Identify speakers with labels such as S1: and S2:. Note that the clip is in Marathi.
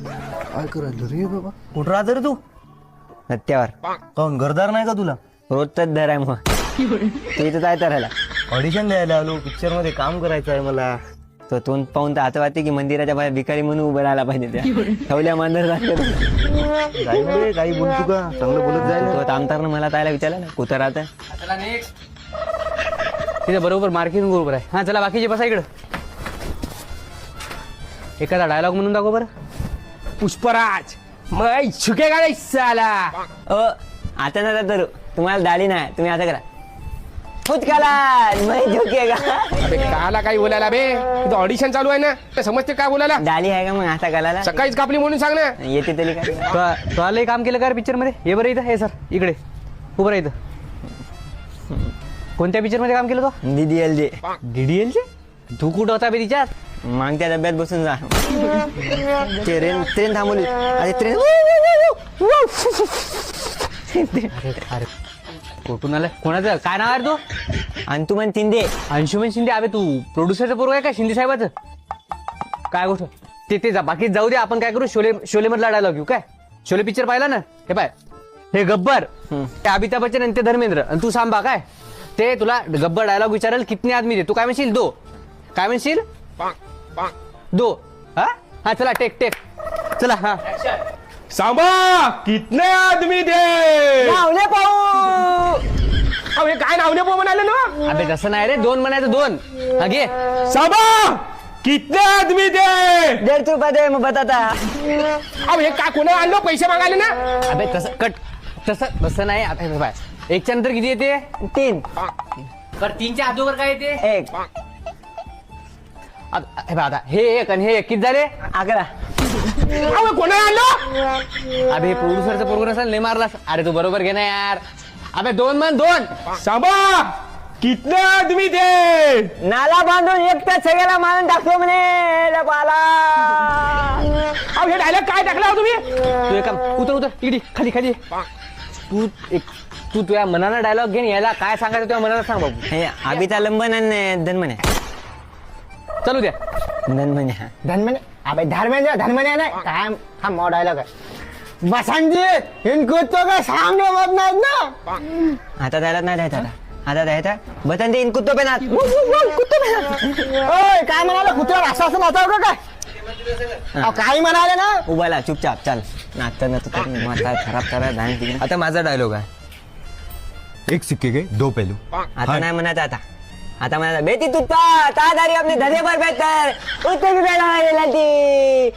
S1: काय करायचं रे बाबा?
S2: कुठं राहतो रे तू?
S3: रस्त्यावर.
S2: काऊन घरदार नाही का तुला?
S3: रोजचाच दर आहे मग. तू इथं काय करायला?
S2: ऑडिशन द्यायला आलो, पिक्चर मध्ये काम करायचं आहे मला.
S3: तो तोंड पाहून तर आता वाटते की मंदिराच्या बाहेर भिकारी म्हणून उभं राहायला पाहिजे त्या ठेवल्या मांजर
S2: काही नाही, काही बोलतो का? चांगलं बोलत जायला.
S3: तो आमदारनं मला तायला विचारलं ना कुठं राहतं.
S4: चला नेक्स्ट. तिथे बरोबर मार्किंग बरोबर आहे. हा चला बाकीचे बसा इकडं. एखादा डायलॉग म्हणून दाखव बरं. पुष्पराज मग झुकेगा नाही साला.
S3: आता ना तर तुम्हाला दाढी नाही, तुम्ही आता करा फुटकाला नाही झोकेगा.
S4: अबे काला काही बोलायला बे, इथं ऑडिशन चालू आहे ना, ते समजते काय बोलायला.
S3: दाढी आहे का मग आता घालायला?
S4: सकाळीच कापली म्हणून सांग ना.
S3: येते तरी काय?
S4: तो आलंय काम केलं का पिक्चर मध्ये? हे बरं इथं हे सर इकडे उभं राहा इथं. कोणत्या पिक्चर मध्ये काम केलं तो?
S3: DDLJ.
S4: DDL चे? तू कुठं होता बे तिच्यात?
S3: मागच्या डब्यात बसून जा. ट्रेन थांबवली. अरे ट्रेन
S4: अरे कुठून आलं? कोणाचं काय नाव आहे रे तो?
S3: अंतुमन शिंदे.
S4: अंशुमन शिंदे. अबे तू प्रोड्युसरचं पोरग आहे का शिंदे साहेबाचं? काय गोष्ट ते जा, बाकी जाऊ दे. आपण काय करू, शोले मधला डायलॉग घेऊ काय? शोले पिक्चर पाहिला ना? हे पाय, हे गब्बर, ते अमिताभ बच्चन आणि ते धर्मेंद्र, आणि तू सांभा काय ते तुला गब्बर डायलॉग विचारेल कितने आदमी दे, तू काय म्हणशील? दो. काय म्हणशील? दो. हा चला टेक चला. हा
S2: सांबा कितने आदमी दे.
S3: नावले पाहू.
S4: अबे काय नावने पो म्हणाले ना? अबे तसं नाही रे, दोन म्हणायचं, दोन. हा घे.
S2: सांबा कितने आदमी दे.
S3: 150 रुपये दे मग बताता.
S4: अबे हे काय कोणा आणलं पैसे मागायले ना? अबे तसं नाही. आता हे पाय, एकच्या नंतर किती येते?
S3: 3.
S4: तर 3च्या अगोदर काय येते?
S3: 1.
S4: आता हे एक आणि हे एक किती झाले?
S3: 11.
S4: अबे कोणा आणलं? अबे प्रोड्युसरचा पोरगा नसेल, नाही मारला. अरे तू बरोबर घे ना यार. अबे 2 म्हण 2.
S2: सांबा कितने आदमी दे.
S3: नाला बांधून एकटाच सगळ्याला मारून टाकतो म्हणे लपाला.
S4: अबे हे डायलॉग काय टाकला हो तुम्ही? तू एक काम, उतर इकडे खाली. तू तुझ्या मनाला डायलॉग घेऊन यायला काय सांगायचं तुझ्या मनाला सांग बाबू.
S3: हे आबीचा लंबन आणि धनमन आहे.
S4: चलू द्या.
S3: धनमन आहे.
S1: धनमने अबे धर्मेंद्र नाही काय हा मो डायलॉग आहे. बसंत इनको तो का सामने मत ना.
S3: आता द्यायला नाही द्यायचा आता द्यायचा. बटन दे इन कुत्तो पे नाच. कुत्तो पे नाच.
S1: ओय काय म्हणाला कुत्र्यावर असं नाचाव का काय? अहो, काही म्हणाले ना.
S3: उभाला चुपचाप चाल. नाचता नाचता माथा खराब करा धान तिकडे.
S2: आता माझा डायलॉग आहे. एक सिक्के के दो पहलू.
S3: आता नाही म्हणत आता म्हणायचं बेटी तुत्ता तादारी आपले धरे पर बेहतर उत्तर ती